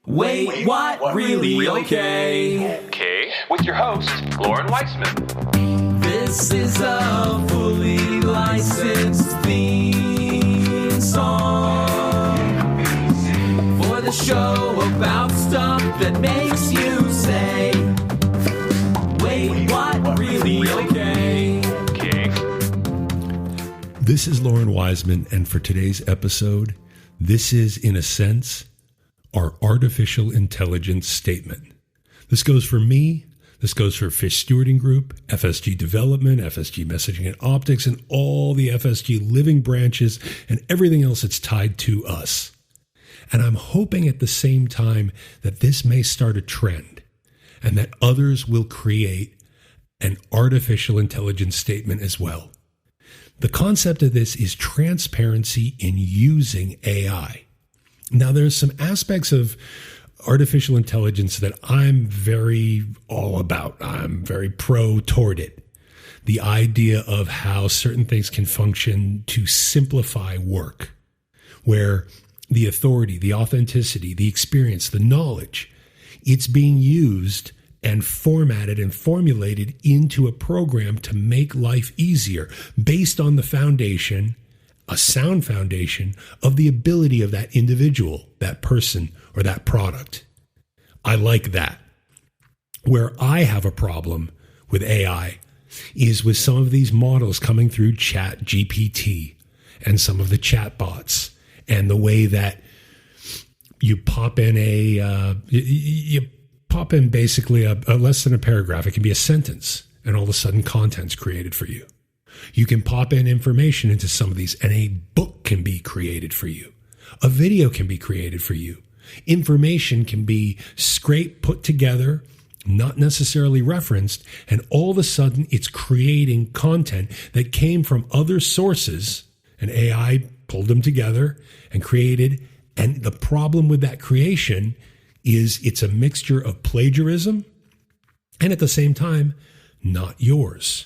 Wait, what? Really? Okay. Okay, with your host, Loren Weisman. This is a fully licensed theme song for the show about stuff that makes you say, wait, what? Really? Okay. This is Loren Weisman, and for today's episode, this is, in a sense, our artificial intelligence statement. This goes for me, this goes for Fish Stewarding Group, FSG Development, FSG Messaging and Optics, and all the FSG living branches and everything else that's tied to us. And I'm hoping at the same time that this may start a trend and that others will create an artificial intelligence statement as well. The concept of this is transparency in using AI. Now, there's some aspects of artificial intelligence that I'm very all about. I'm very pro toward it. The idea of how certain things can function to simplify work, where the authority, the authenticity, the experience, the knowledge, it's being used and formatted and formulated into a program to make life easier based on the foundation, a sound foundation of the ability of that individual, that person, or that product. I like that. Where I have a problem with AI is with some of these models coming through Chat GPT and some of the chat bots and the way that you pop in basically a less than a paragraph. It can be a sentence, and all of a sudden content's created for you. You can pop in information into some of these, and a book can be created for you. A video can be created for you. Information can be scraped, put together, not necessarily referenced, and all of a sudden it's creating content that came from other sources, and AI pulled them together and created. And the problem with that creation is it's a mixture of plagiarism and at the same time, not yours.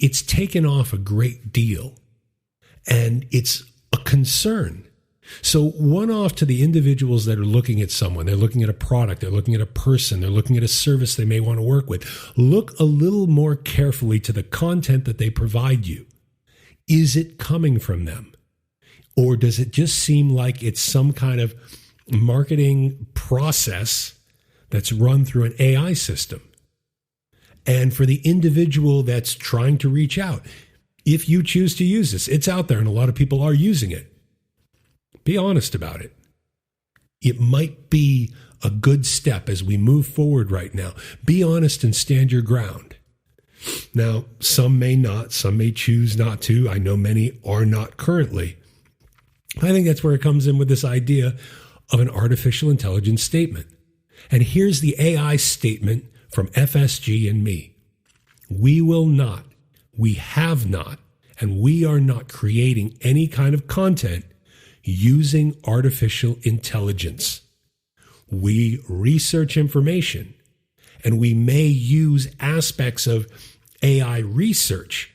It's taken off a great deal, and it's a concern. So one off to the individuals that are looking at someone, they're looking at a product, they're looking at a person, they're looking at a service they may want to work with. Look a little more carefully to the content that they provide you. Is it coming from them? Or does it just seem like it's some kind of marketing process that's run through an AI system? And for the individual that's trying to reach out, if you choose to use this, it's out there and a lot of people are using it. Be honest about it. It might be a good step as we move forward right now. Be honest and stand your ground. Now, some may not, some may choose not to. I know many are not currently. I think that's where it comes in with this idea of an artificial intelligence statement. And here's the AI statement from FSG and me. We will not, we have not, and we are not creating any kind of content using artificial intelligence. We research information, and we may use aspects of AI research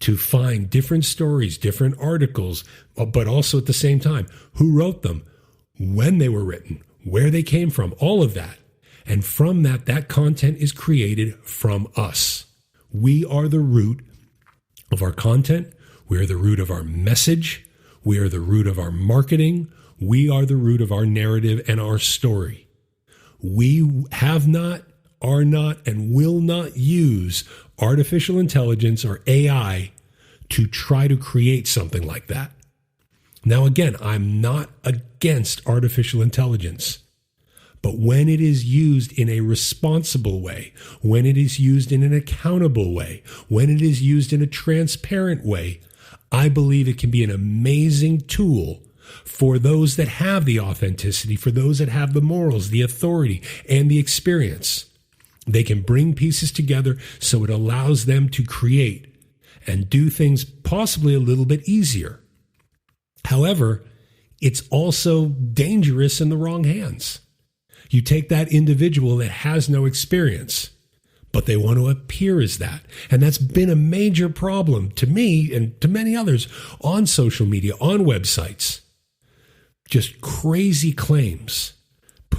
to find different stories, different articles, but also at the same time, who wrote them, when they were written, where they came from, all of that. And from that, that content is created from us. We are the root of our content. We are the root of our message. We are the root of our marketing. We are the root of our narrative and our story. We have not, are not, and will not use artificial intelligence or AI to try to create something like that. Now, again, I'm not against artificial intelligence. But when it is used in a responsible way, when it is used in an accountable way, when it is used in a transparent way, I believe it can be an amazing tool for those that have the authenticity, for those that have the morals, the authority, and the experience. They can bring pieces together so it allows them to create and do things possibly a little bit easier. However, it's also dangerous in the wrong hands. You take that individual that has no experience, but they want to appear as that. And that's been a major problem to me and to many others on social media, on websites. Just crazy claims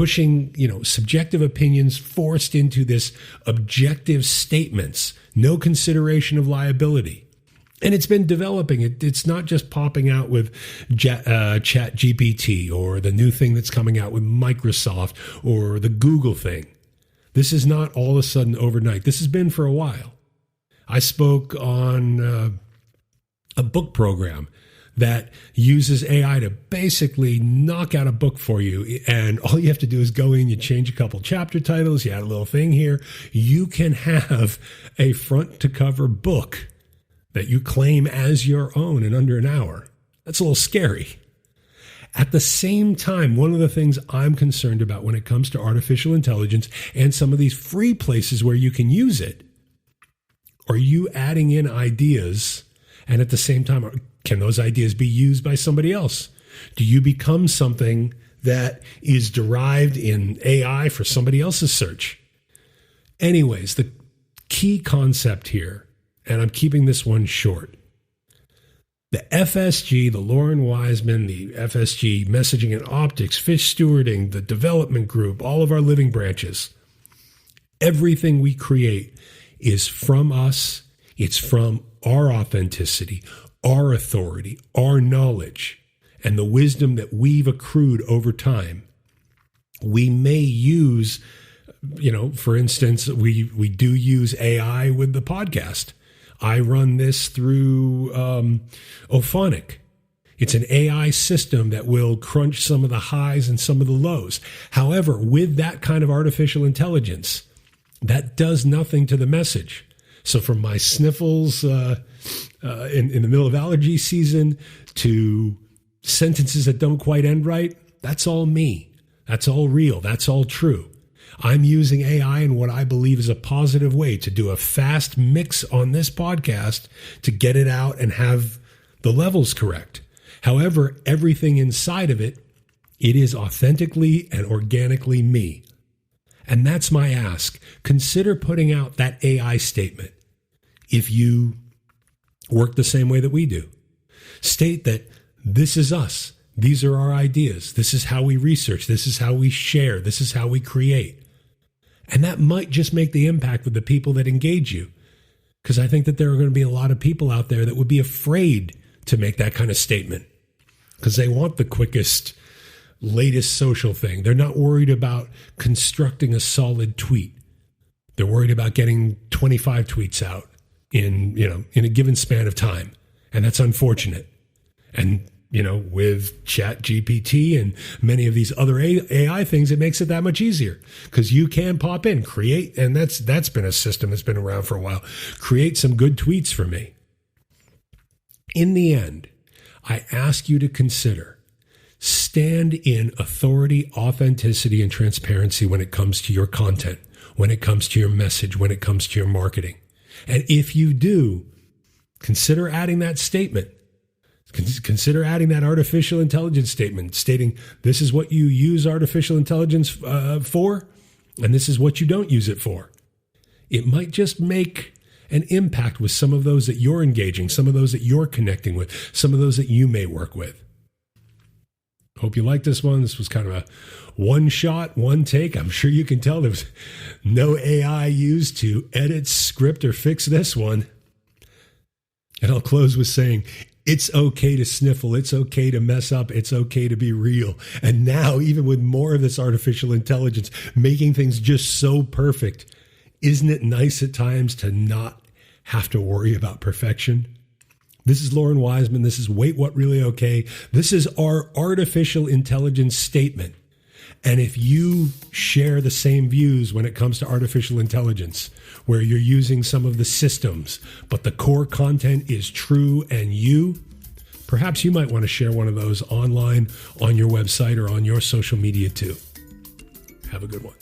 pushing, subjective opinions forced into this objective statements, no consideration of liability. And it's been developing. It's not just popping out with Chat GPT or the new thing that's coming out with Microsoft or the Google thing. This is not all of a sudden overnight. This has been for a while. I spoke on a book program that uses AI to basically knock out a book for you. And all you have to do is go in, you change a couple chapter titles, you add a little thing here. You can have a front to cover book that you claim as your own in under an hour. That's a little scary. At the same time, one of the things I'm concerned about when it comes to artificial intelligence and some of these free places where you can use it, are you adding in ideas, and at the same time, can those ideas be used by somebody else? Do you become something that is derived in AI for somebody else's search? Anyways, the key concept here, and I'm keeping this one short. The FSG, the Loren Weisman, the FSG, messaging and optics, fish stewarding, the development group, all of our living branches, everything we create is from us. It's from our authenticity, our authority, our knowledge, and the wisdom that we've accrued over time. We may use, for instance, we do use AI with the podcast. I run this through Ophonic. It's an AI system that will crunch some of the highs and some of the lows. However, with that kind of artificial intelligence, that does nothing to the message. So from my sniffles in the middle of allergy season to sentences that don't quite end right, that's all me. That's all real. That's all true. I'm using AI in what I believe is a positive way to do a fast mix on this podcast to get it out and have the levels correct. However, everything inside of it, it is authentically and organically me. And that's my ask. Consider putting out that AI statement. If you work the same way that we do, state that this is us. These are our ideas. This is how we research. This is how we share. This is how we create. And that might just make the impact with the people that engage you. Because I think that there are going to be a lot of people out there that would be afraid to make that kind of statement. Because they want the quickest, latest social thing. They're not worried about constructing a solid tweet. They're worried about getting 25 tweets out in a given span of time. And that's unfortunate. And with Chat GPT and many of these other AI things, it makes it that much easier because you can pop in, create, and that's been a system that's been around for a while. Create some good tweets for me. In the end, I ask you to consider, stand in authority, authenticity, and transparency when it comes to your content, when it comes to your message, when it comes to your marketing. And if you do, consider adding that statement. Consider adding that artificial intelligence statement stating this is what you use artificial intelligence for, and this is what you don't use it for. It might just make an impact with some of those that you're engaging, some of those that you're connecting with, some of those that you may work with. Hope you like this one. This was kind of a one shot, one take. I'm sure you can tell there was no AI used to edit, script, or fix this one. And I'll close with saying, it's okay to sniffle. It's okay to mess up. It's okay to be real. And now, even with more of this artificial intelligence making things just so perfect, isn't it nice at times to not have to worry about perfection? This is Loren Weisman. This is Wait, What Really Okay? This is our artificial intelligence statement. And if you share the same views when it comes to artificial intelligence, where you're using some of the systems, but the core content is true and perhaps you might want to share one of those online on your website or on your social media too. Have a good one.